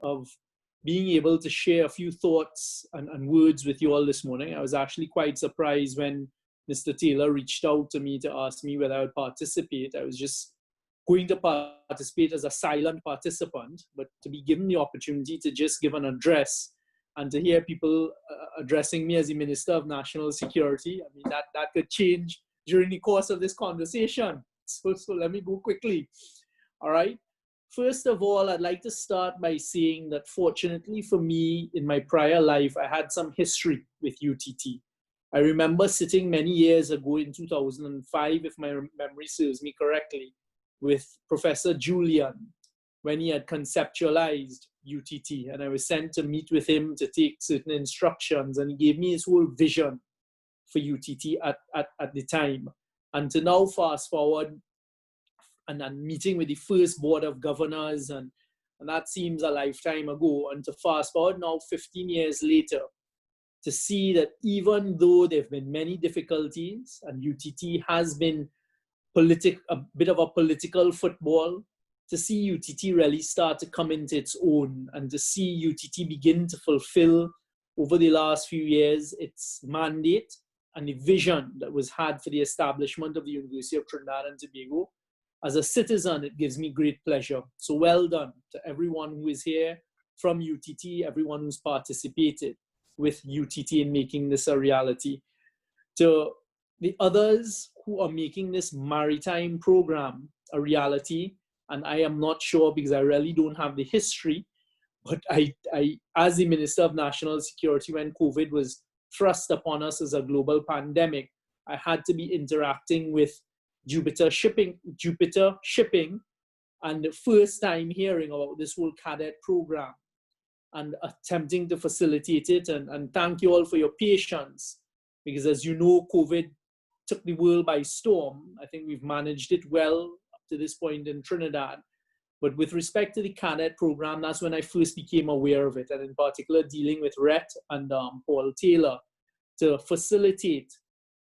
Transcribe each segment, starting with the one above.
of being able to share a few thoughts and words with you all this morning. I was actually quite surprised when Mr. Taylor reached out to me to ask me whether I would participate. I was just going to participate as a silent participant, but to be given the opportunity to just give an address and to hear people addressing me as the Minister of National Security, I mean, that could change during the course of this conversation. So let me go quickly. All right. First of all, I'd like to start by saying that fortunately for me, in my prior life, I had some history with UTT. I remember sitting many years ago in 2005, if my memory serves me correctly, with Professor Julian when he had conceptualized UTT. And I was sent to meet with him to take certain instructions, and he gave me his whole vision for UTT at the time. And to now fast forward, and then meeting with the first board of governors, and that seems a lifetime ago. And to fast forward now 15 years later, to see that even though there have been many difficulties, and UTT has been a bit of a political football, to see UTT really start to come into its own, and to see UTT begin to fulfill over the last few years its mandate and the vision that was had for the establishment of the University of Trinidad and Tobago. As a citizen, it gives me great pleasure. So well done to everyone who is here from UTT, everyone who's participated with UTT in making this a reality. To the others who are making this maritime program a reality, and I am not sure because I really don't have the history, but I as the Minister of National Security, when COVID was thrust upon us as a global pandemic, I had to be interacting with Jupiter Shipping, and the first time hearing about this whole Cadet program and attempting to facilitate it. And thank you all for your patience, because as you know, COVID took the world by storm. I think we've managed it well up to this point in Trinidad. But with respect to the Cadet program, that's when I first became aware of it, and in particular dealing with Rhett and Paul Taylor to facilitate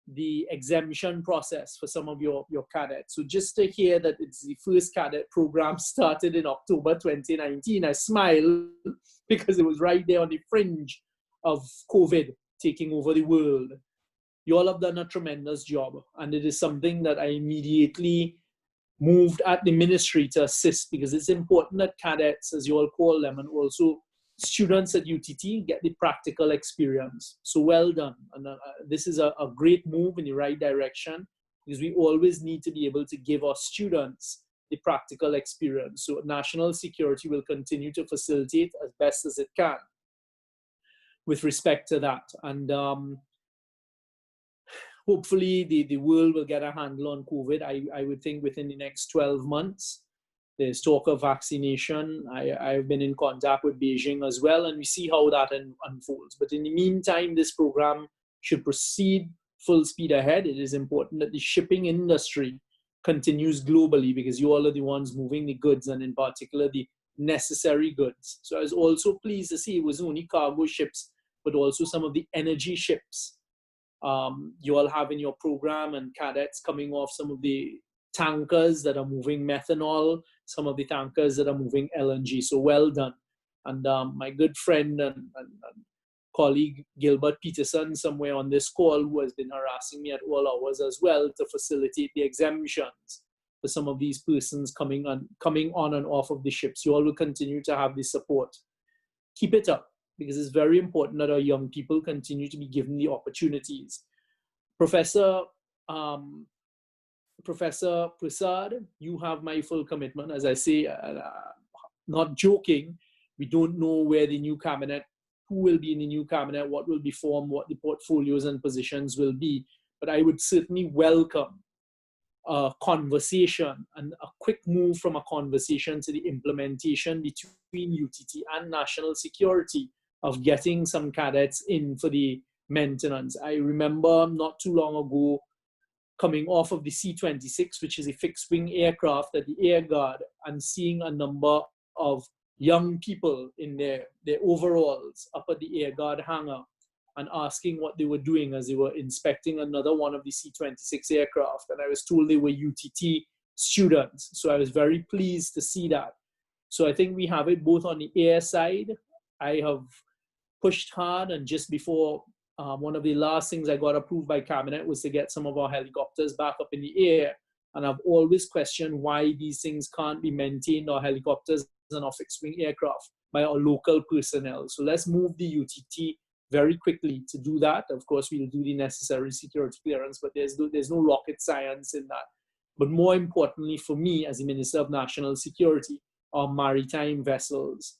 the exemption process for some of your cadets. So just to hear that it's the first Cadet program started in October 2019, I smile because it was right there on the fringe of COVID taking over the world. You all have done a tremendous job, and it is something that I immediately moved at the ministry to assist, because it's important that cadets, as you all call them, and also students at UTT get the practical experience. So well done. And this is a great move in the right direction, because we always need to be able to give our students the practical experience. So national security will continue to facilitate as best as it can with respect to that. And hopefully the world will get a handle on COVID. I would think within the next 12 months. There's talk of vaccination. I've been in contact with Beijing as well, and we see how that unfolds. But in the meantime, this program should proceed full speed ahead. It is important that the shipping industry continues globally, because you all are the ones moving the goods, and in particular the necessary goods. So I was also pleased to see it was only cargo ships, but also some of the energy ships you all have in your program, and cadets coming off some of the tankers that are moving methanol, some of the tankers that are moving LNG. So well done. And my good friend and colleague Gilbert Peterson, somewhere on this call, who has been harassing me at all hours as well to facilitate the exemptions for some of these persons coming on and off of the ships. You all will continue to have the support. Keep it up, because it's very important that our young people continue to be given the opportunities. Professor Prasad, you have my full commitment. As I say, not joking, we don't know where the new cabinet, who will be in the new cabinet, what will be formed, what the portfolios and positions will be. But I would certainly welcome a conversation, and a quick move from a conversation to the implementation between UTT and national security of getting some cadets in for the maintenance. I remember not too long ago coming off of the C-26, which is a fixed-wing aircraft at the Air Guard, and seeing a number of young people in their overalls up at the Air Guard hangar, and asking what they were doing as they were inspecting another one of the C-26 aircraft. And I was told they were UTT students. So I was very pleased to see that. So I think we have it both on the air side. I have pushed hard, and just before one of the last things I got approved by Cabinet was to get some of our helicopters back up in the air. And I've always questioned why these things can't be maintained, our helicopters and our fixed-wing aircraft, by our local personnel. So let's move the UTT very quickly to do that. Of course, we'll do the necessary security clearance, but there's no rocket science in that. But more importantly for me as the Minister of National Security, our maritime vessels.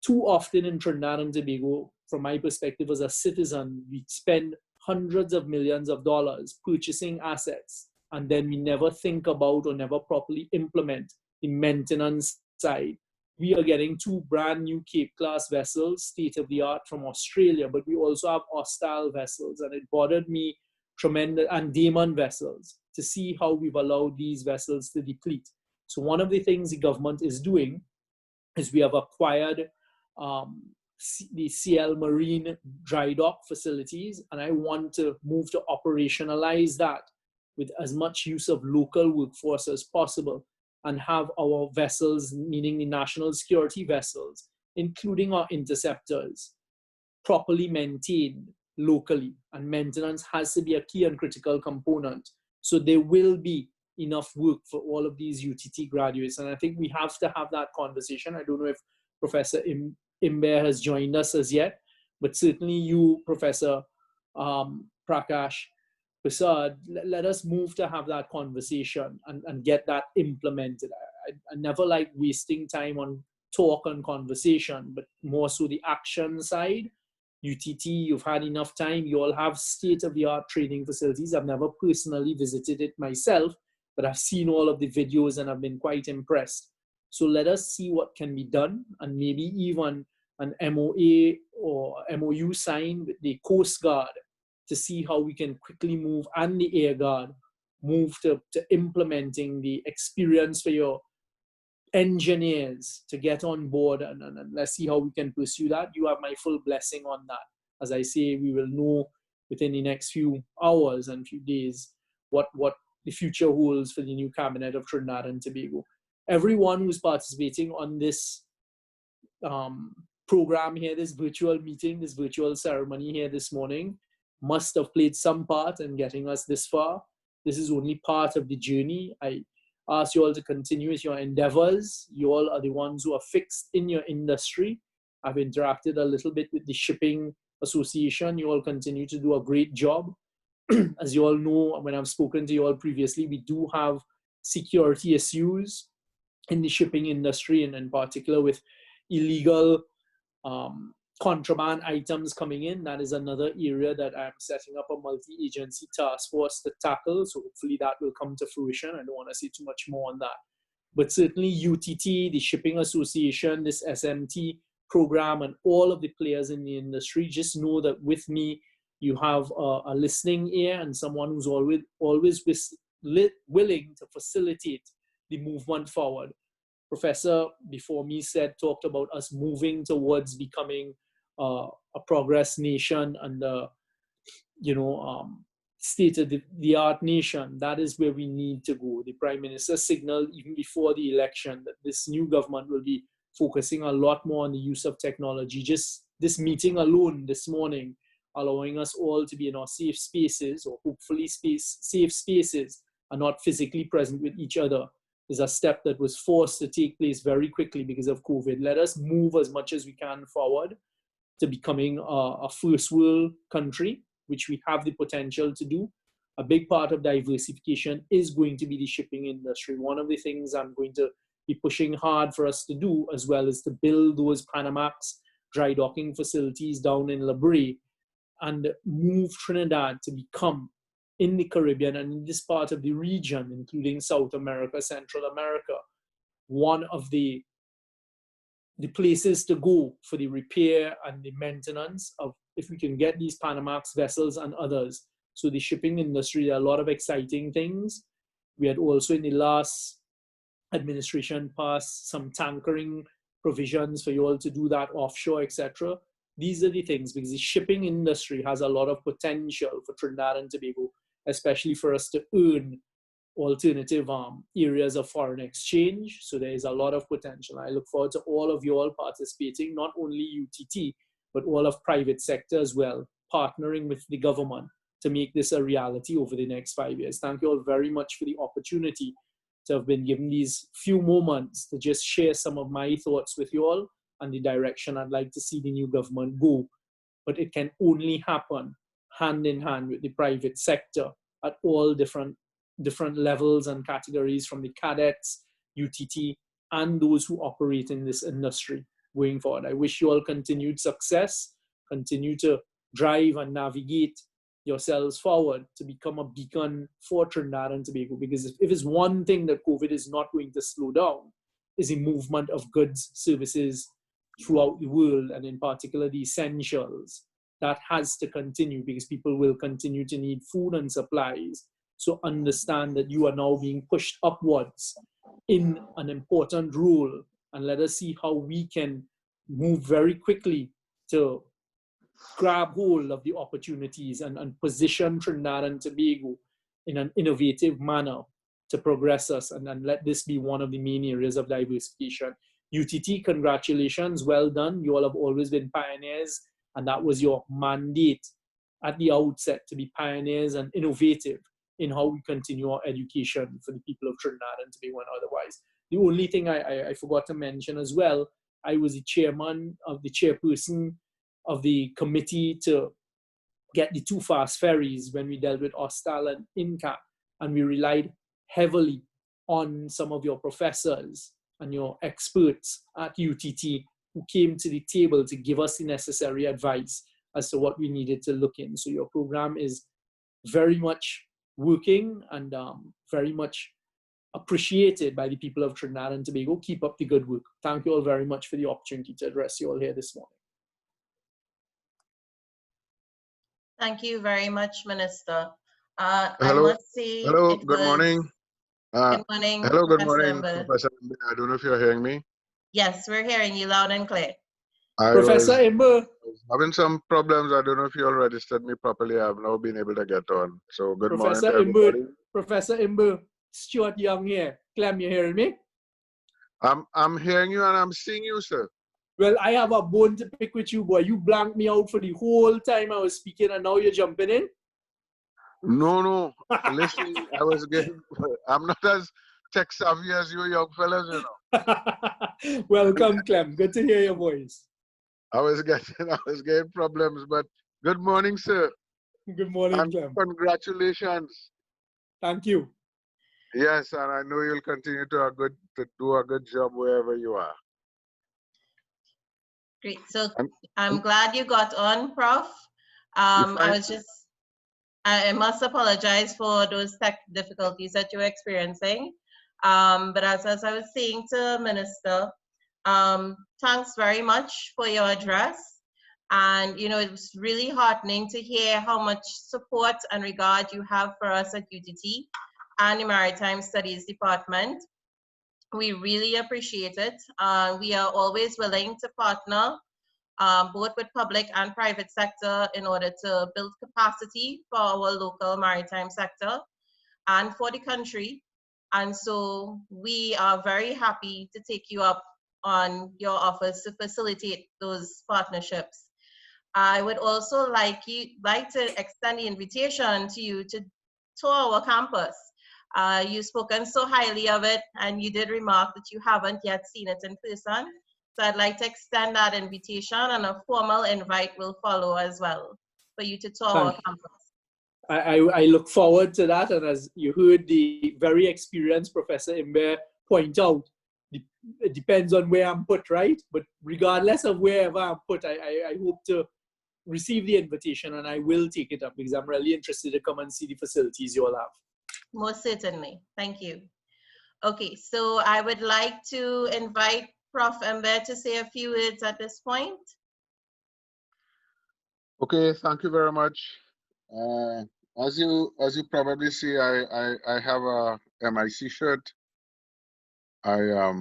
Too often in Trinidad and Tobago, from my perspective as a citizen, we spend hundreds of millions of dollars purchasing assets, and then we never think about or never properly implement the maintenance side. We are getting 2 brand new Cape-class vessels, state-of-the-art from Australia, but we also have hostile vessels, and it bothered me tremendous, and Daemon vessels, to see how we've allowed these vessels to deplete. So one of the things the government is doing is we have acquired the CL Marine dry dock facilities, and I want to move to operationalize that with as much use of local workforce as possible, and have our vessels, meaning the national security vessels, including our interceptors, properly maintained locally. And maintenance has to be a key and critical component. So there will be enough work for all of these UTT graduates. And I think we have to have that conversation. I don't know if Professor Imber has joined us as yet, but certainly you, Professor Prakash Prasad, let us move to have that conversation and get that implemented. I never like wasting time on talk and conversation, but more so the action side. UTT, you've had enough time. You all have state-of-the-art training facilities. I've never personally visited it myself, but I've seen all of the videos and I've been quite impressed. So let us see what can be done, and maybe even an MOA or MoU signed with the Coast Guard to see how we can quickly move, and the Air Guard, move to implementing the experience for your engineers to get on board, and let's see how we can pursue that. You have my full blessing on that. As I say, we will know within the next few hours and few days what the future holds for the new Cabinet of Trinidad and Tobago. Everyone who's participating on this program here, this virtual meeting, this virtual ceremony here this morning, must have played some part in getting us this far. This is only part of the journey. I ask you all to continue with your endeavors. You all are the ones who are fixed in your industry. I've interacted a little bit with the Shipping Association. You all continue to do a great job. As you all know, when I've spoken to you all previously, we do have security issues in the shipping industry, and in particular with illegal contraband items coming in. That is another area that I'm setting up a multi-agency task force to tackle. So hopefully that will come to fruition. I don't want to say too much more on that. But certainly UTT, the Shipping Association, this SMT program, and all of the players in the industry, just know that with me, you have a listening ear and someone who's always willing to facilitate the movement forward. Professor before me talked about us moving towards becoming a progress nation and state-of-the-art nation. That is where we need to go. The Prime Minister signaled even before the election that this new government will be focusing a lot more on the use of technology. Just this meeting alone this morning, allowing us all to be in our safe spaces, or hopefully safe spaces, and not physically present with each other, is a step that was forced to take place very quickly because of COVID. Let us move as much as we can forward to becoming a first world country, which we have the potential to do. A big part of diversification is going to be the shipping industry. One of the things I'm going to be pushing hard for us to do as well is to build those Panamax dry docking facilities down in La Brea and move Trinidad to become, in the Caribbean and in this part of the region, including South America, Central America, one of the places to go for the repair and the maintenance of, if we can get these Panamax vessels and others. So the shipping industry, there are a lot of exciting things. We had also in the last administration passed some tankering provisions for you all to do that offshore, etc. These are the things, because the shipping industry has a lot of potential for Trinidad and Tobago, especially for us to earn alternative areas of foreign exchange. So there is a lot of potential. I look forward to all of you all participating, not only UTT, but all of private sector as well, partnering with the government to make this a reality over the next 5 years. Thank you all very much for the opportunity to have been given these few moments to just share some of my thoughts with you all and the direction I'd like to see the new government go. But it can only happen hand in hand with the private sector at all different levels and categories, from the cadets, UTT, and those who operate in this industry going forward. I wish you all continued success, continue to drive and navigate yourselves forward to become a beacon for Trinidad and Tobago, because if it's one thing that COVID is not going to slow down, is the movement of goods, services throughout the world, and in particular the essentials. That has to continue because people will continue to need food and supplies. So understand that you are now being pushed upwards in an important role, and let us see how we can move very quickly to grab hold of the opportunities and position Trinidad and Tobago in an innovative manner to progress us, and let this be one of the main areas of diversification. UTT, congratulations, well done. You all have always been pioneers, and that was your mandate at the outset, to be pioneers and innovative in how we continue our education for the people of Trinidad and Tobago and otherwise. The only thing I forgot to mention as well, I was the chairperson of the committee to get the 2 fast ferries when we dealt with Ostal and INCAP, and we relied heavily on some of your professors and your experts at UTT who came to the table to give us the necessary advice as to what we needed to look in. So your program is very much working and very much appreciated by the people of Trinidad and Tobago. Keep up the good work. Thank you all very much for the opportunity to address you all here this morning. Thank you very much, Minister. Hello. I must say, hello. Good morning. Good morning. Hello. Good Professor morning, Ember. Professor. I don't know if you're hearing me. Yes, we're hearing you loud and clear. Professor Ember. Having some problems. I don't know if you all registered me properly. I've now been able to get on. So good morning to everybody. Professor Ember, Stuart Young here. Clem, you hearing me? I'm hearing you and I'm seeing you, sir. Well, I have a bone to pick with you, boy. You blanked me out for the whole time I was speaking, and now you're jumping in? No. Listen, I'm not as tech savvy as you young fellas, you know. Welcome, Clem. Good to hear your voice. I was getting problems, but good morning, sir. Good morning, and Clem. Congratulations. Thank you. Yes, and I know you'll continue to do a good job wherever you are. Great. So I'm glad you got on, Prof. I must apologize for those tech difficulties that you're experiencing. But as I was saying to Minister, thanks very much for your address. And, you know, it was really heartening to hear how much support and regard you have for us at UTT and the Maritime Studies Department. We really appreciate it. We are always willing to partner both with public and private sector in order to build capacity for our local maritime sector and for the country. And so we are very happy to take you up on your offers to facilitate those partnerships. I would also like to extend the invitation to you to tour our campus. You've spoken so highly of it, and you did remark that you haven't yet seen it in person. So I'd like to extend that invitation, and a formal invite will follow as well for you to tour our campus. I look forward to that, and as you heard the very experienced Professor Imber point out, it depends on where I'm put, right? But regardless of wherever I'm put, I hope to receive the invitation, and I will take it up because I'm really interested to come and see the facilities you all have. Most certainly. Thank you. Okay, so I would like to invite Prof. Ember to say a few words at this point. Okay, thank you very much. As you probably see, I have a MIC shirt. I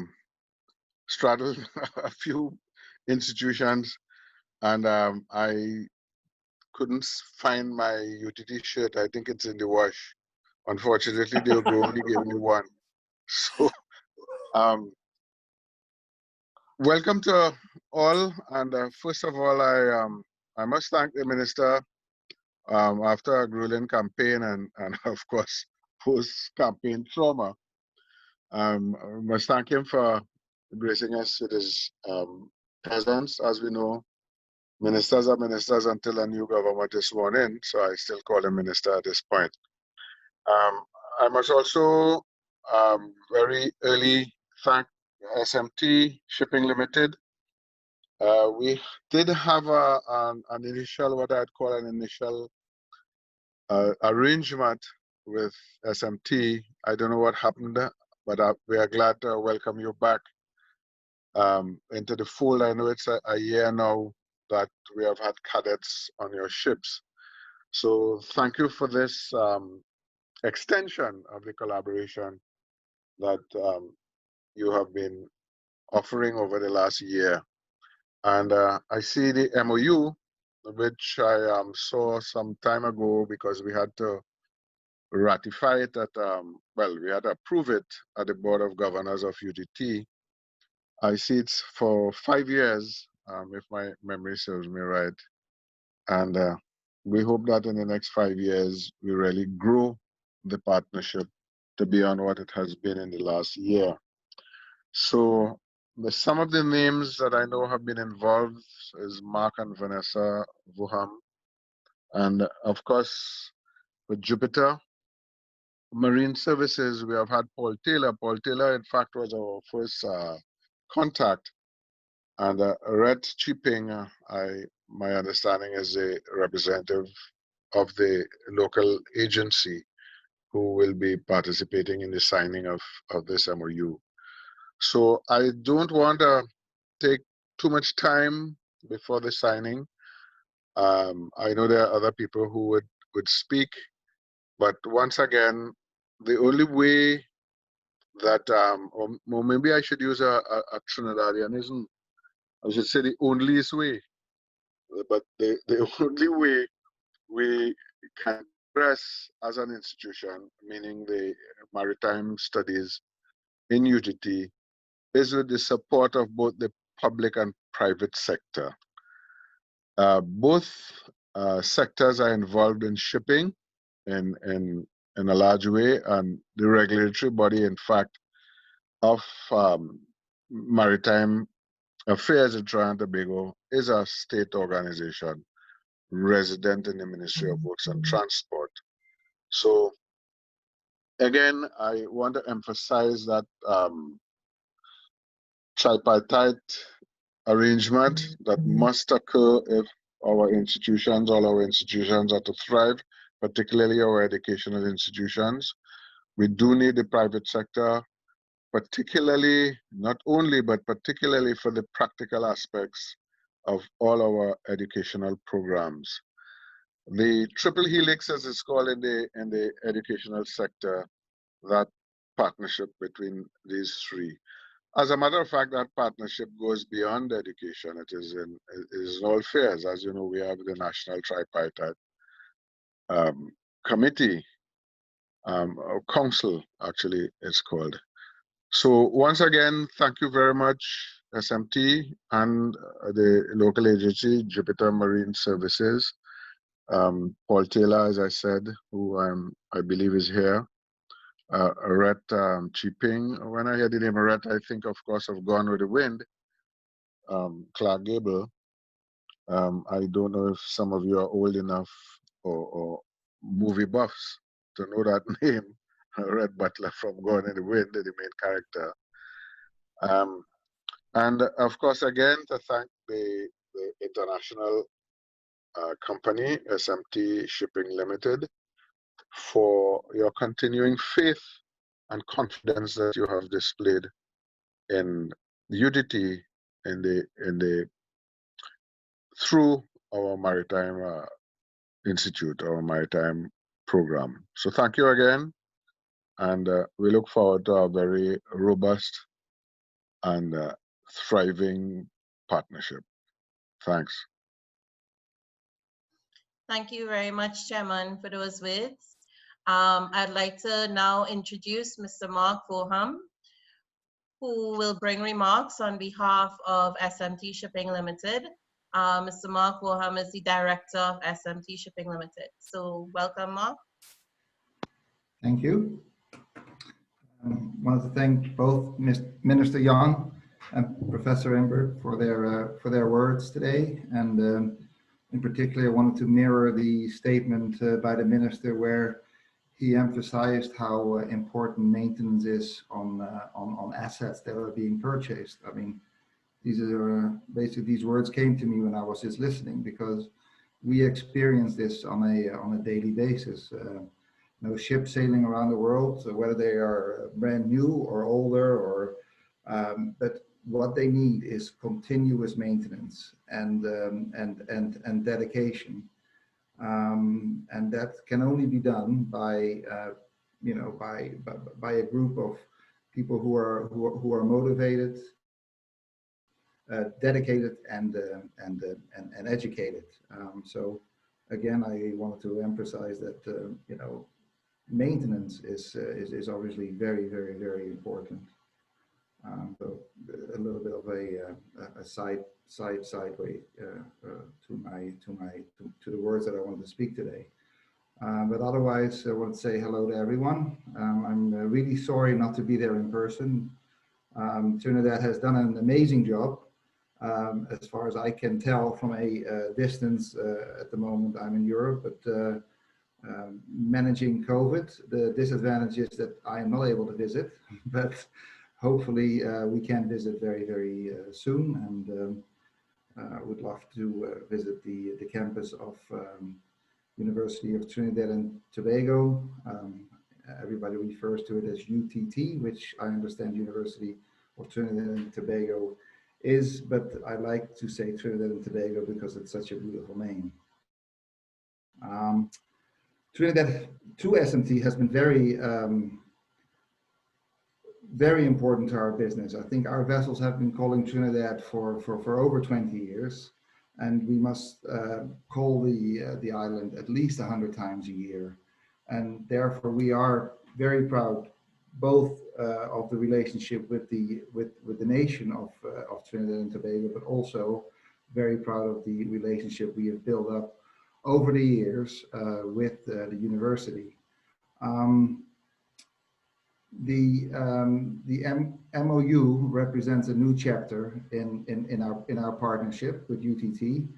straddle a few institutions, and I couldn't find my UTT shirt. I think it's in the wash Unfortunately, they only gave me one. So, welcome to all. And first of all, I must thank the minister after a grueling campaign and of course, post-campaign trauma. I must thank him for gracing us with his presence. As we know, ministers are ministers until a new government is sworn in, so I still call him minister at this point. I must also very early thank SMT Shipping Limited. We did have an initial, what I'd call an initial arrangement with SMT. I don't know what happened, but we are glad to welcome you back into the fold. I know it's a year now that we have had cadets on your ships. So thank you for this extension of the collaboration that you have been offering over the last year. And I see the MoU, which I saw some time ago because we had to ratify it at, well, we had to approve it at the Board of Governors of UTT. I see it's for 5 years, if my memory serves me right. And we hope that in the next 5 years, we really grow the partnership to beyond what it has been in the last year. So some of the names that I know have been involved is Mark and Vanessa Vuham. And of course, with Jupiter Marine Services, we have had Paul Taylor. Paul Taylor, in fact, was our first contact. And Red Chipping, my understanding is a representative of the local agency who will be participating in the signing of this MoU. So I don't want to take too much time before the signing. I know there are other people who would speak, but once again, the only way that, or maybe I should use a Trinidadianism, I should say the onlyest way, but the only way we can progress as an institution, meaning the maritime studies in UTT, is with the support of both the public and private sector. Both sectors are involved in shipping in a large way, and the regulatory body, in fact, of maritime affairs in Trinidad and Tobago is a state organization resident in the Ministry of Works and Transport. So again, I want to emphasize that tripartite arrangement that must occur if all our institutions are to thrive, particularly our educational institutions. We do need the private sector, particularly, not only, but particularly for the practical aspects of all our educational programs. The triple helix, as it's called in the educational sector, that partnership between these three. As a matter of fact, that partnership goes beyond education. It is in all spheres. As you know, we have the National Tripartite Committee, or Council, actually, it's called. So once again, thank you very much, SMT and the local agency, Jupiter Marine Services. Paul Taylor, as I said, who I believe is here. Red Chipping. When I hear the name Red, I think, of course, of Gone with the Wind. Clark Gable. I don't know if some of you are old enough or movie buffs to know that name. Red Butler from Gone with the Wind, the main character. And of course, again, to thank the international company, SMT Shipping Limited, for your continuing faith and confidence that you have displayed in UTT through our maritime institute, our maritime program. So thank you again, and we look forward to a very robust and thriving partnership. Thanks. Thank you very much, Chairman, for those words. I'd like to now introduce Mr. Mark Vorham, who will bring remarks on behalf of SMT Shipping Limited. Mr. Mark Vorham is the Director of SMT Shipping Limited. So welcome, Mark. Thank you. I wanted to thank both Minister Young and Professor Ember for their words today, and in particular, I wanted to mirror the statement by the Minister where he emphasized how important maintenance is on assets that are being purchased. I mean, these are basically, these words came to me when I was just listening, because we experience this on a daily basis. Ships sailing around the world, so whether they are brand new or older, or but what they need is continuous maintenance and dedication, and that can only be done by by a group of people who are motivated, dedicated, and educated. So again, I wanted to emphasize that maintenance is obviously very, very, very important. So a little bit of a sideway to the words that I wanted to speak today. But otherwise, I want to say hello to everyone. I'm really sorry not to be there in person. Trinidad has done an amazing job. As far as I can tell from a distance at the moment, I'm in Europe, but managing COVID. The disadvantage is that I am not able to visit, but hopefully we can visit very, very soon, and would love to visit the campus of University of Trinidad and Tobago. Everybody refers to it as UTT, which I understand University of Trinidad and Tobago is, but I like to say Trinidad and Tobago because it's such a beautiful name. Trinidad to SMT has been very, very important to our business. I think our vessels have been calling Trinidad for over 20 years, and we must call the island at least 100 times a year. And therefore we are very proud both of the relationship with the nation of Trinidad and Tobago, but also very proud of the relationship we have built up over the years with the university. The MoU represents a new chapter in our partnership with UTT,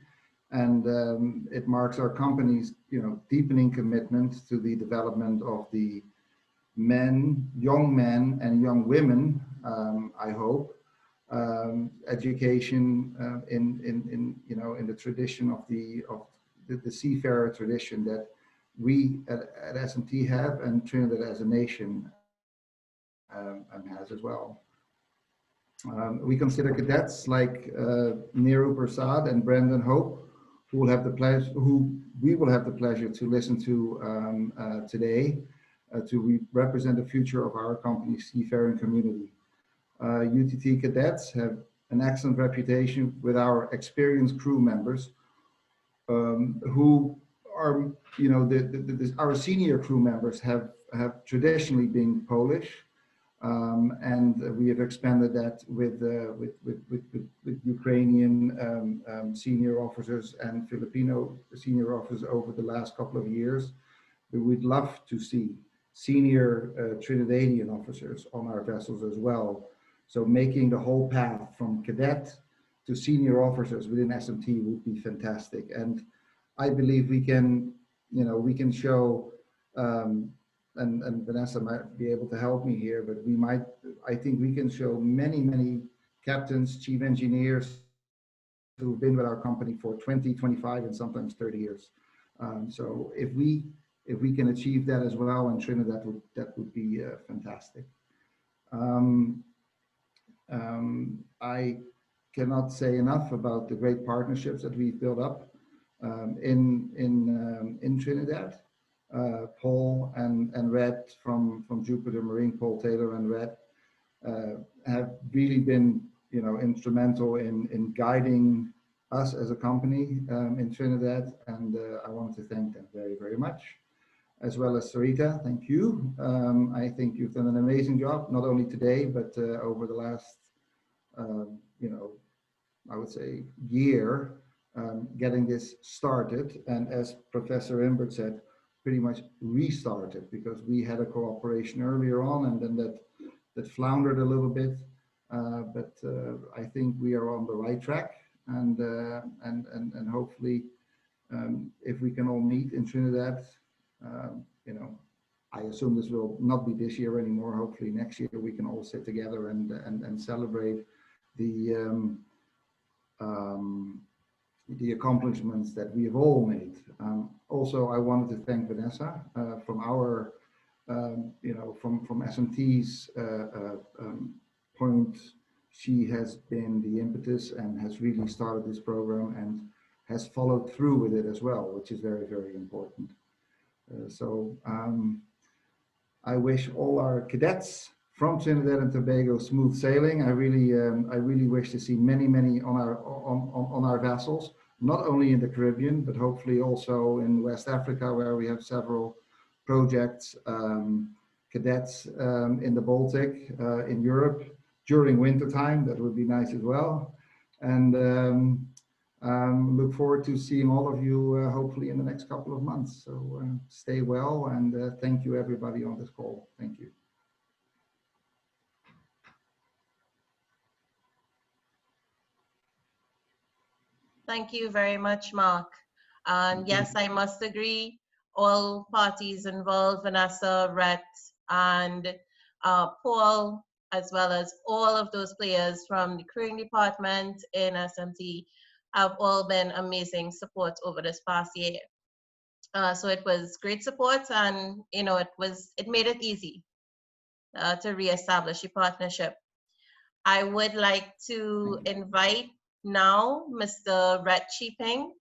and it marks our company's deepening commitment to the development of the young men and young women, I hope, education in the tradition of the seafarer tradition that we at SMT have, and Trinidad as a nation has as well. We consider cadets like Neeru Prasad and Brendan Hope, who we will have the pleasure to listen to today, to represent the future of our company's seafaring community. UTT cadets have an excellent reputation with our experienced crew members, who are, our senior crew members have traditionally been Polish, and we have expanded that with Ukrainian senior officers and Filipino senior officers over the last couple of years. We'd love to see senior Trinidadian officers on our vessels as well. So making the whole path from cadet to senior officers within SMT would be fantastic. And I believe we can show, and Vanessa might be able to help me here, but I think we can show many captains, chief engineers who've been with our company for 20, 25, and sometimes 30 years. So if we can achieve that as well in Trinidad, that would be fantastic. I cannot say enough about the great partnerships that we've built up in Trinidad. Paul and Red from Jupiter Marine, Paul Taylor and Red, have really been instrumental in guiding us as a company in Trinidad, and I wanted to thank them very, very much. as well as Sarita. Thank you. I think you've done an amazing job, not only today, but over the last, I would say year, getting this started. And as Professor Imbert said, pretty much restarted, because we had a cooperation earlier on, and then that floundered a little bit. But I think we are on the right track, and hopefully, if we can all meet in Trinidad, I assume this will not be this year anymore. Hopefully next year we can all sit together and celebrate the accomplishments that we have all made. Also, I wanted to thank Vanessa from our, from SMT's point. She has been the impetus and has really started this program and has followed through with it as well, which is very, very important. I wish all our cadets from Trinidad and Tobago smooth sailing. I really wish to see many on our vessels, not only in the Caribbean, but hopefully also in West Africa, where we have several projects, cadets in the Baltic, in Europe during winter time. That would be nice as well. And look forward to seeing all of you hopefully in the next couple of months. So stay well, and thank you everybody on this call. Thank you. Thank you very much, Mark. And yes, I must agree, all parties involved, Vanessa, Rhett, and Paul, as well as all of those players from the crewing department in SMT, have all been amazing support over this past year. So it was great support, and it made it easy to reestablish the partnership. I would like to invite now Mr. Rhett Cheaping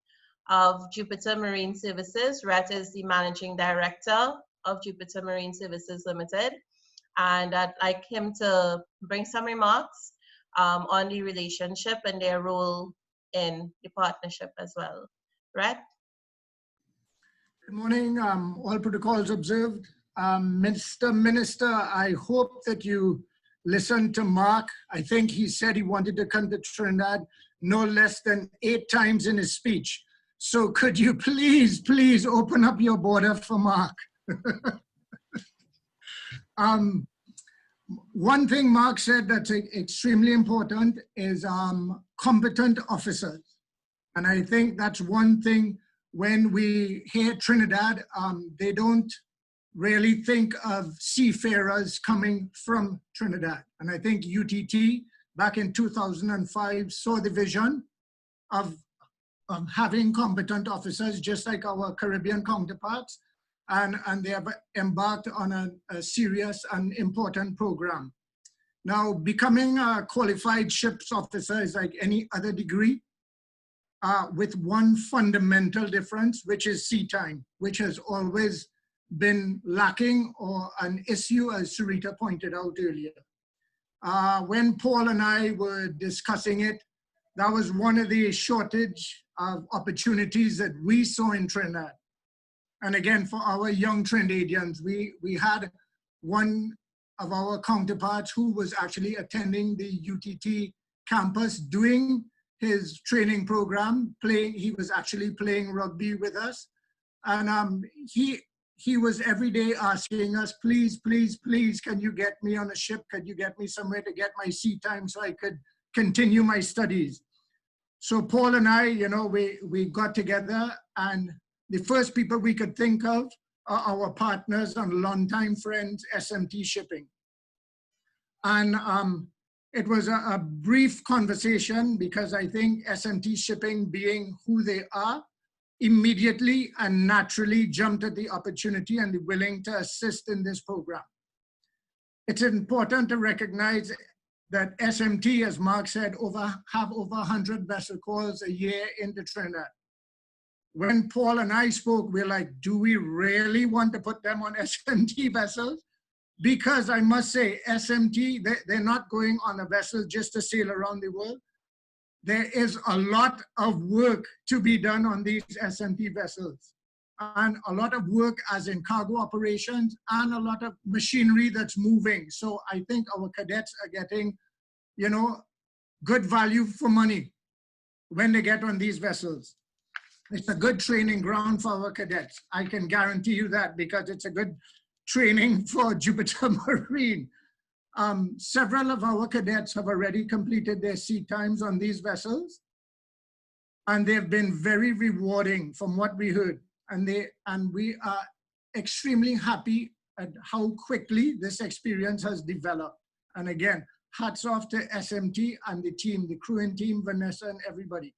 of Jupiter Marine Services. Rhett is the Managing Director of Jupiter Marine Services Limited, and I'd like him to bring some remarks on the relationship and their role in the partnership as well. Rhett? Good morning, all protocols observed. Mr. Minister, I hope that you listened to Mark. I think he said he wanted to come to Trinidad no less than 8 times in his speech. So could you please open up your border for Mark? One thing Mark said that's extremely important is competent officers. And I think that's one thing when we hear Trinidad, they don't really think of seafarers coming from Trinidad. And I think UTT back in 2005 saw the vision of having competent officers, just like our Caribbean counterparts, and they have embarked on a serious and important program. Now, becoming a qualified ships officer is like any other degree, with one fundamental difference, which is sea time, which has always been lacking or an issue, as Sarita pointed out earlier. When Paul and I were discussing it, that was one of the shortage of opportunities that we saw in Trinidad. And again, for our young Trinidadians, we had one of our counterparts who was actually attending the UTT campus doing his training program, he was actually playing rugby with us. And he was every day asking us, please, can you get me on a ship? Could you get me somewhere to get my sea time so I could continue my studies? So Paul and I, we got together, and the first people we could think of are our partners and longtime friends, SMT Shipping. And it was a brief conversation, because I think SMT Shipping, being who they are, immediately and naturally jumped at the opportunity and willing to assist in this program. It's important to recognize that SMT, as Mark said, have over 100 vessel calls a year into Trinidad. When Paul and I spoke, we're like, do we really want to put them on SMT vessels? Because I must say, SMT, they're not going on a vessel just to sail around the world. There is a lot of work to be done on these SMT vessels. and a lot of work as in cargo operations and a lot of machinery that's moving. So I think our cadets are getting, you know, good value for money when they get on these vessels. It's a good training ground for our cadets. I can guarantee you that, because it's a good training for Jupiter Marine. Several of our cadets have already completed their sea times on these vessels, and they've been very rewarding from what we heard. And we are extremely happy at how quickly this experience has developed. And again, hats off to SMT and the team, the crewing team, Vanessa and everybody.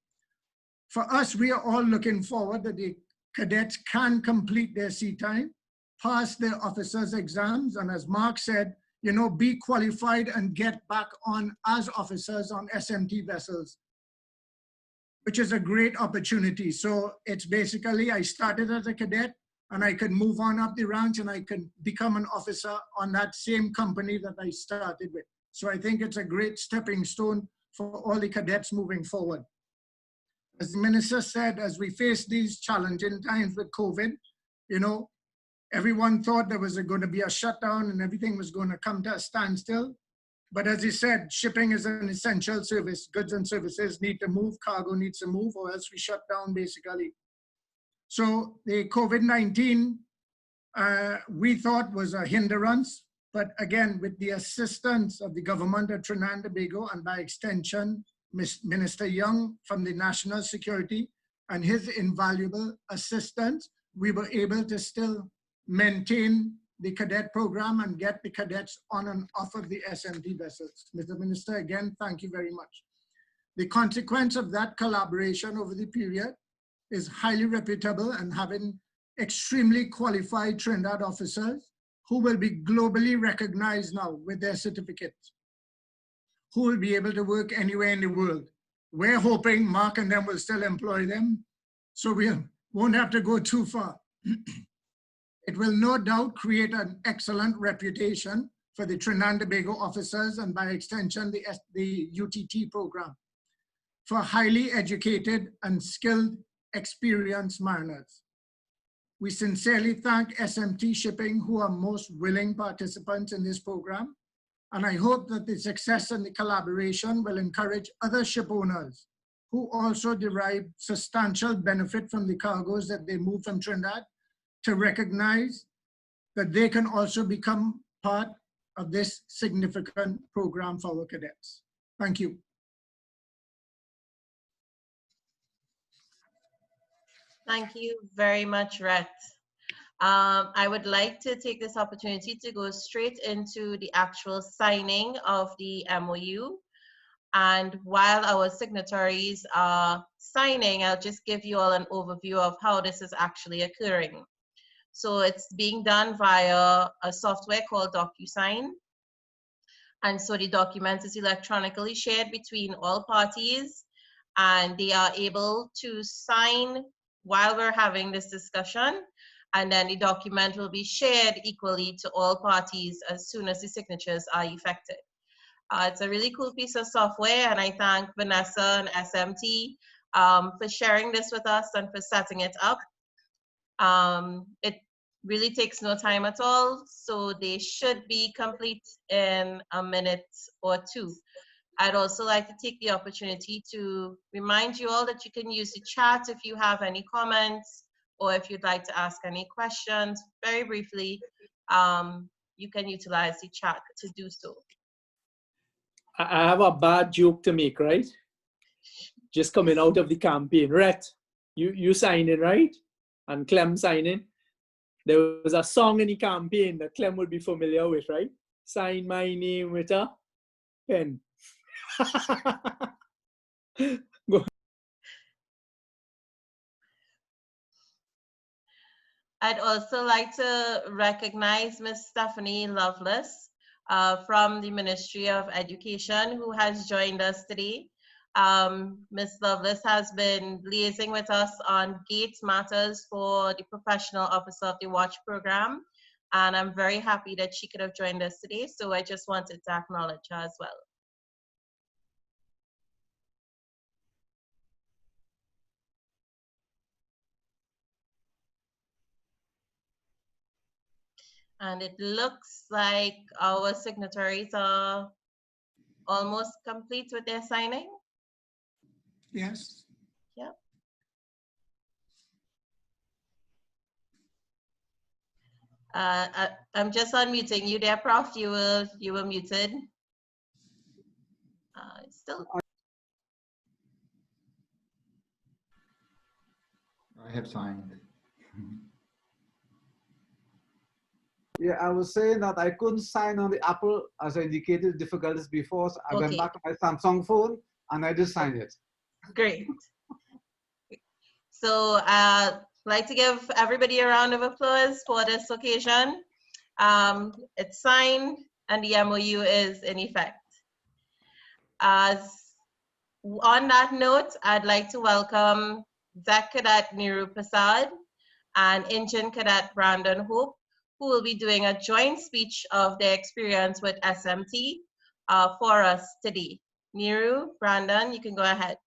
For us, we are all looking forward that the cadets can complete their sea time, pass their officers' exams, and as Mark said, you know, be qualified and get back on as officers on SMT vessels, which is a great opportunity. So it's basically, I started as a cadet and I could move on up the ranks and I could become an officer on that same company that I started with. So I think it's a great stepping stone for all the cadets moving forward. As the minister said, as we face these challenging times with COVID, you know, everyone thought there was going to be a shutdown and everything was going to come to a standstill. But as he said, shipping is an essential service. Goods and services need to move, cargo needs to move, or else we shut down basically. So the COVID-19, we thought was a hindrance, but again, with the assistance of the government of Trinidad and Tobago, and by extension, Minister Young from the National Security and his invaluable assistance, we were able to still maintain the cadet program and get the cadets on and off of the SMT vessels. Mr. Minister, again, thank you very much. The consequence of that collaboration over the period is highly reputable and having extremely qualified Trinidad officers who will be globally recognized now with their certificates, who will be able to work anywhere in the world. We're hoping Mark and them will still employ them, so we won't have to go too far. It will no doubt create an excellent reputation for the Trinidad and Tobago officers and by extension the UTT program for highly educated and skilled, experienced mariners. We sincerely thank SMT Shipping, who are most willing participants in this program, and I hope that the success and the collaboration will encourage other ship owners who also derive substantial benefit from the cargoes that they move from Trinidad to recognize that they can also become part of this significant program for our cadets. Thank you. Thank you very much, Rhett. I would like to take this opportunity to go straight into the actual signing of the MoU. And while our signatories are signing, I'll just give you all an overview of how this is actually occurring. So it's being done via a software called DocuSign. And so the document is electronically shared between all parties, and they are able to sign while we're having this discussion. And then the document will be shared equally to all parties as soon as the signatures are effected. It's a really cool piece of software, and I thank Vanessa and SMT for sharing this with us and for setting it up. It really takes no time at all, so they should be complete in a minute or two. I'd also like to take the opportunity to remind you all that you can use the chat if you have any comments or if you'd like to ask any questions. Very briefly, you can utilize the chat to do so. I have a bad joke to make, right? Just coming out of the campaign. Rhett, you signing, right? And Clem signing. There was a song in the campaign that Clem would be familiar with, right? Sign my name with a pen. Go. I'd also like to recognize Ms. Stephanie Lovelace from the Ministry of Education, who has joined us today. Ms. Lovelace has been liaising with us on GATE matters for the Professional Officer of the Watch program, and I'm very happy that she could have joined us today, so I just wanted to acknowledge her as well. And it looks like our signatories are almost complete with their signing. Yes. Yep. I'm just unmuting you there, Prof. You were muted. Still. I have signed. Yeah, I was saying that I couldn't sign on the Apple as I indicated difficulties before. So I went back to my Samsung phone and I just signed it. Great. So I'd like to give everybody a round of applause for this occasion. It's signed and the MoU is in effect. On that note, I'd like to welcome Deck Cadet Niru Prasad and Engine Cadet Brandon Hope, who will be doing a joint speech of their experience with SMT for us today. Niru, Brandon, you can go ahead.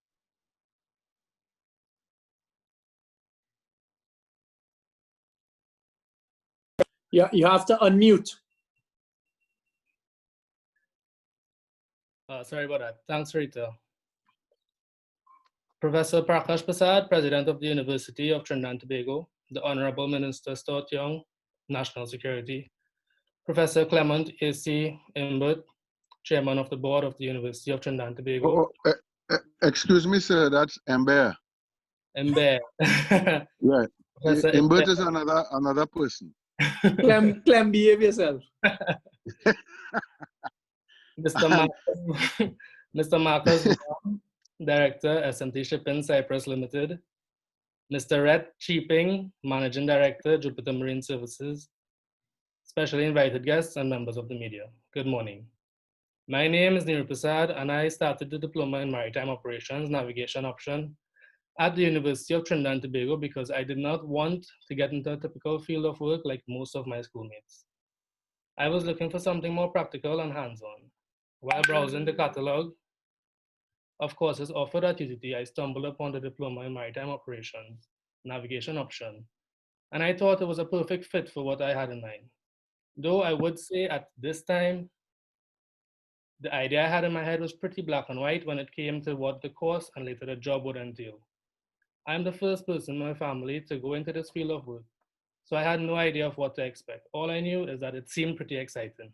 Yeah, you have to unmute. Sorry about that. Thanks, Rita. Professor Prakash Prasad, President of the University of Trinidad and Tobago, the Honorable Minister Stott Young, National Security, Professor Clement A.C. Imbert, Chairman of the Board of the University of Trinidad and Tobago. Excuse me, sir, that's Ember. Ember. Right. Professor Imbert is another person. Clem, behave yourself. Mr. Marcus Director, SMT Shipping, Cyprus Limited. Mr. Rhett Cheaping, Managing Director, Jupiter Marine Services. Specially invited guests and members of the media. Good morning. My name is Niru Prasad, and I started the Diploma in Maritime Operations Navigation option at the University of Trinidad and Tobago because I did not want to get into a typical field of work like most of my schoolmates. I was looking for something more practical and hands-on. While browsing the catalog of courses offered at UTT, I stumbled upon the Diploma in Maritime Operations Navigation option, and I thought it was a perfect fit for what I had in mind. Though I would say at this time, the idea I had in my head was pretty black and white when it came to what the course and later the job would entail. I'm the first person in my family to go into this field of work, so I had no idea of what to expect. All I knew is that it seemed pretty exciting.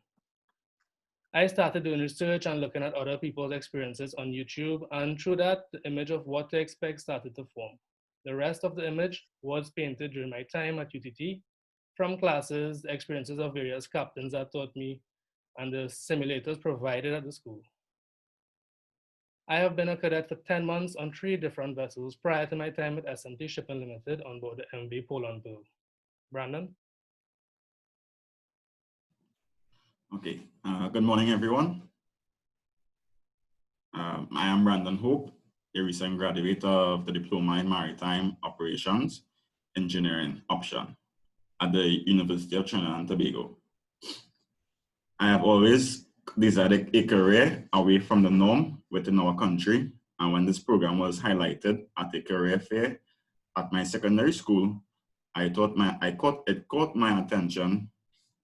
I started doing research and looking at other people's experiences on YouTube, and through that, the image of what to expect started to form. The rest of the image was painted during my time at UTT, from classes, the experiences of various captains that taught me, and the simulators provided at the school. I have been a cadet for 10 months on 3 different vessels prior to my time at SMT Shipping Limited on board the MV Poland Pearl. Brandon? Okay, good morning, everyone. I am Brandon Hope, a recent graduate of the Diploma in Maritime Operations Engineering option at the University of Trinidad and Tobago. I have always desired a career away from the norm within our country, and when this program was highlighted at a career fair at my secondary school, it caught my attention.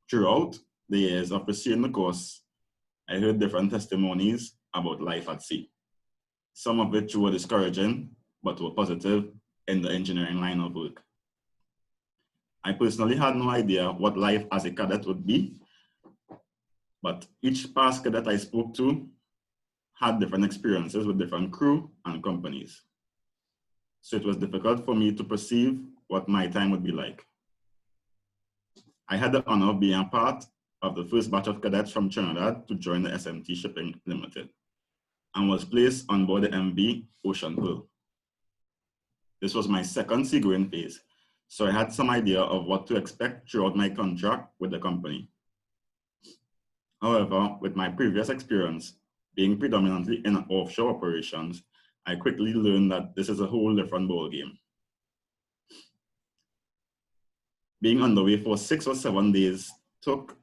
Throughout the years of pursuing the course, I heard different testimonies about life at sea, some of which were discouraging, but were positive in the engineering line of work. I personally had no idea what life as a cadet would be, but each past cadet I spoke to had different experiences with different crew and companies. So it was difficult for me to perceive what my time would be like. I had the honor of being a part of the first batch of cadets from Trinidad to join the SMT Shipping Limited and was placed on board the MV Ocean Pearl. This was my second seagoing phase, so I had some idea of what to expect throughout my contract with the company. However, with my previous experience, being predominantly in offshore operations, I quickly learned that this is a whole different ballgame. Being underway for 6 or 7 days took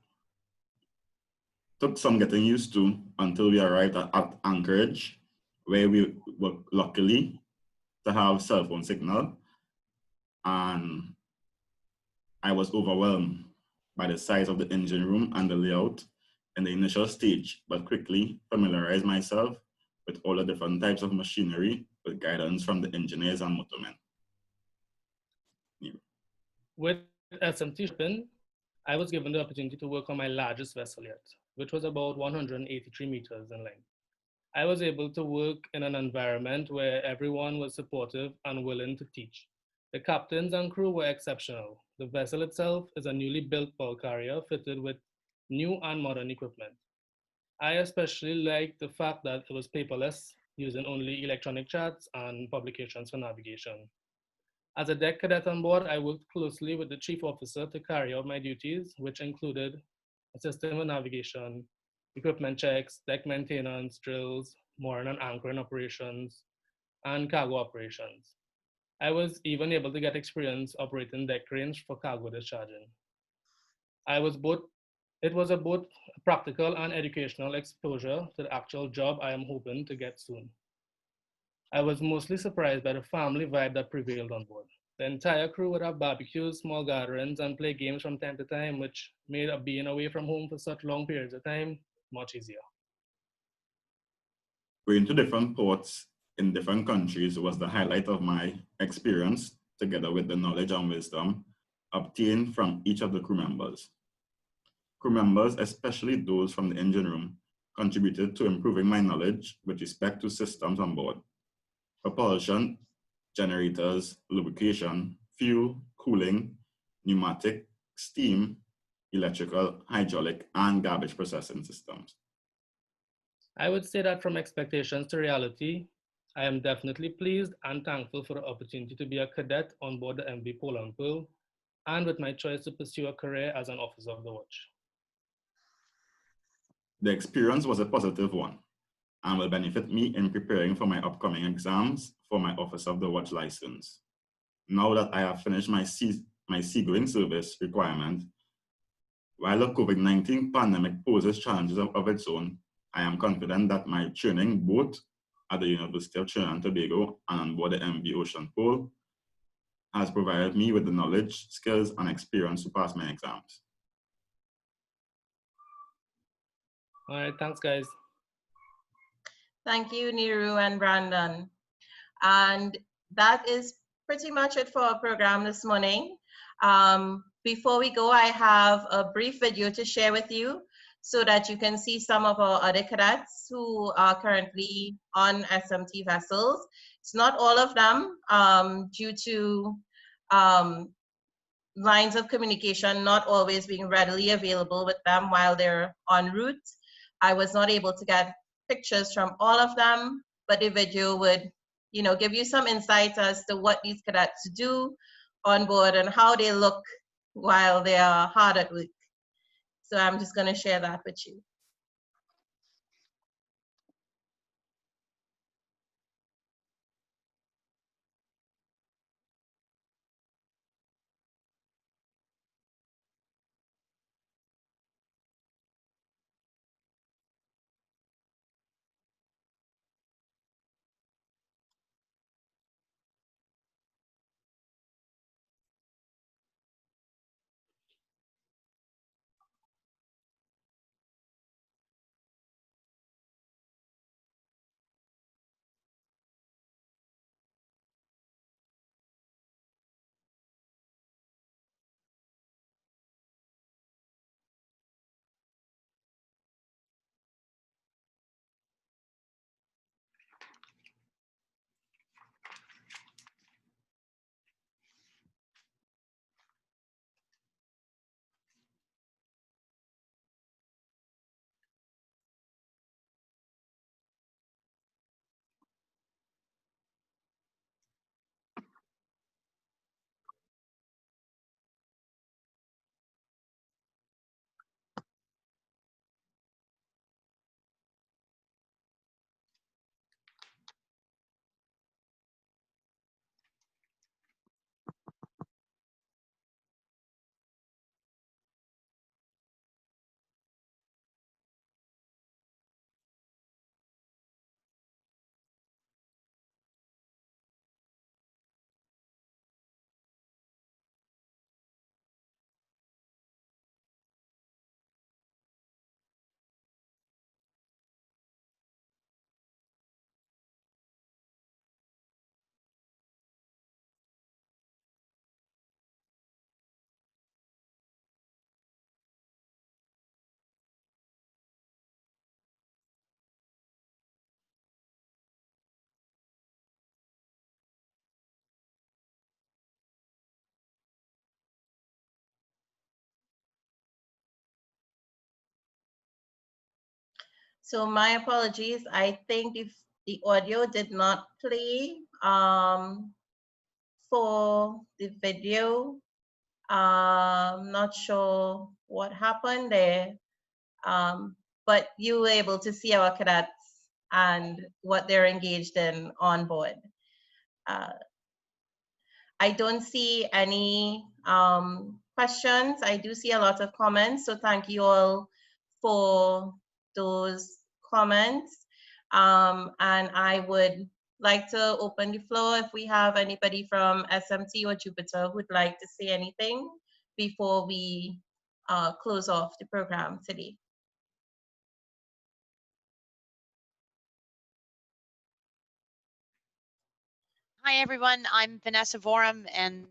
some getting used to until we arrived at Anchorage, where we were luckily to have cell phone signal, and I was overwhelmed by the size of the engine room and the layout in the initial stage, but quickly familiarized myself with all the different types of machinery with guidance from the engineers and motormen. With SMT Shipping, I was given the opportunity to work on my largest vessel yet, which was about 183 meters in length. I was able to work in an environment where everyone was supportive and willing to teach. The captains and crew were exceptional. The vessel itself is a newly built bulk carrier fitted with new and modern equipment. I especially liked the fact that it was paperless, using only electronic charts and publications for navigation. As a deck cadet on board, I worked closely with the chief officer to carry out my duties, which included assisting with navigation, equipment checks, deck maintenance, drills, mooring and anchoring operations, and cargo operations. I was even able to get experience operating deck cranes for cargo discharging. It was a both practical and educational exposure to the actual job I am hoping to get soon. I was mostly surprised by the family vibe that prevailed on board. The entire crew would have barbecues, small gatherings, and play games from time to time, which made being away from home for such long periods of time much easier. Going to different ports in different countries was the highlight of my experience, together with the knowledge and wisdom obtained from each of the crew members. Crew members, especially those from the engine room, contributed to improving my knowledge with respect to systems on board: propulsion, generators, lubrication, fuel, cooling, pneumatic, steam, electrical, hydraulic, and garbage processing systems. I would say that from expectations to reality, I am definitely pleased and thankful for the opportunity to be a cadet on board the MV Poland Pearl, and with my choice to pursue a career as an officer of the watch. The experience was a positive one and will benefit me in preparing for my upcoming exams for my Officer of the Watch license. Now that I have finished my seagoing service requirement, while the COVID-19 pandemic poses challenges of its own, I am confident that my training both at the University of Trinidad and Tobago and on board the MV Ocean Pearl has provided me with the knowledge, skills, and experience to pass my exams. All right, thanks, guys. Thank you, Niru and Brandon. And that is pretty much it for our program this morning. Before we go, I have a brief video to share with you so that you can see some of our other cadets who are currently on SMT vessels. It's not all of them due to lines of communication not always being readily available with them while they're en route. I was not able to get pictures from all of them, but the video would, give you some insight as to what these cadets do on board and how they look while they are hard at work. So I'm just going to share that with you. So my apologies. I think if the audio did not play for the video, not sure what happened there, but you were able to see our cadets and what they're engaged in on board. I don't see any questions. I do see a lot of comments, so thank you all for those comments. And I would like to open the floor if we have anybody from SMT or Jupiter who would like to say anything before we close off the program today. Hi, everyone. I'm Vanessa Vorum, and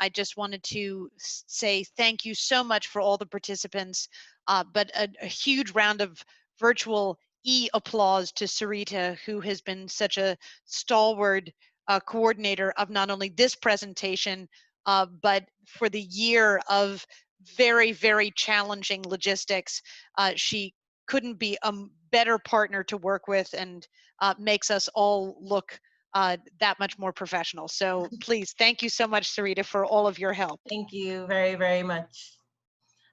I just wanted to say thank you so much for all the participants, but a huge round of virtual applause to Sarita, who has been such a stalwart coordinator of not only this presentation, but for the year of very, very challenging logistics. She couldn't be a better partner to work with, and makes us all look that much more professional. So please, thank you so much, Sarita, for all of your help. Thank you very, very much.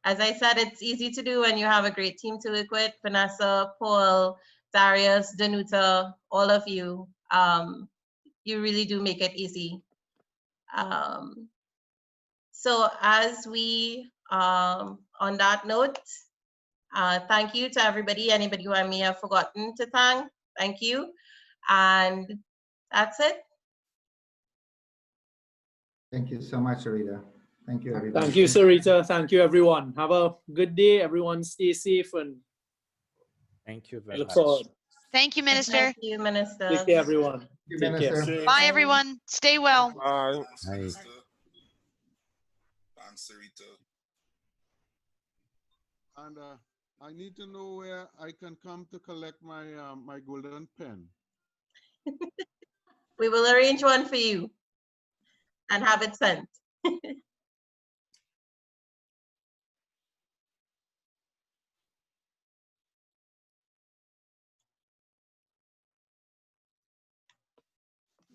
As I said, it's easy to do when you have a great team to work with. Vanessa, Paul, Darius, Danuta, all of you. You really do make it easy. So as we, on that note, thank you to everybody, anybody who I may have forgotten to thank you. And that's it. Thank you so much, Sarita. Thank you, everybody. Thank you, Sarita. Thank you, everyone. Have a good day. Everyone stay safe, and thank you very look much. forward. Thank you, Minister. Thank you, Minister. Take care, everyone. Thank you, Take care. Minister. Bye, everyone. Stay well. Bye. Thanks, Sarita. And I need to know where I can come to collect my my golden pen. We will arrange one for you and have it sent.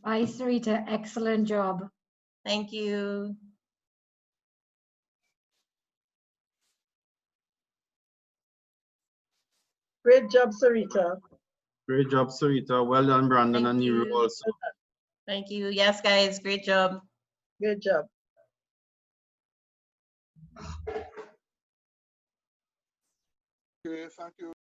Bye, Sarita. Excellent job. Thank you. Great job, Sarita. Great job, Sarita. Well done, Brandon, and you also. Thank you. Yes, guys, great job. Good job. Okay, thank you.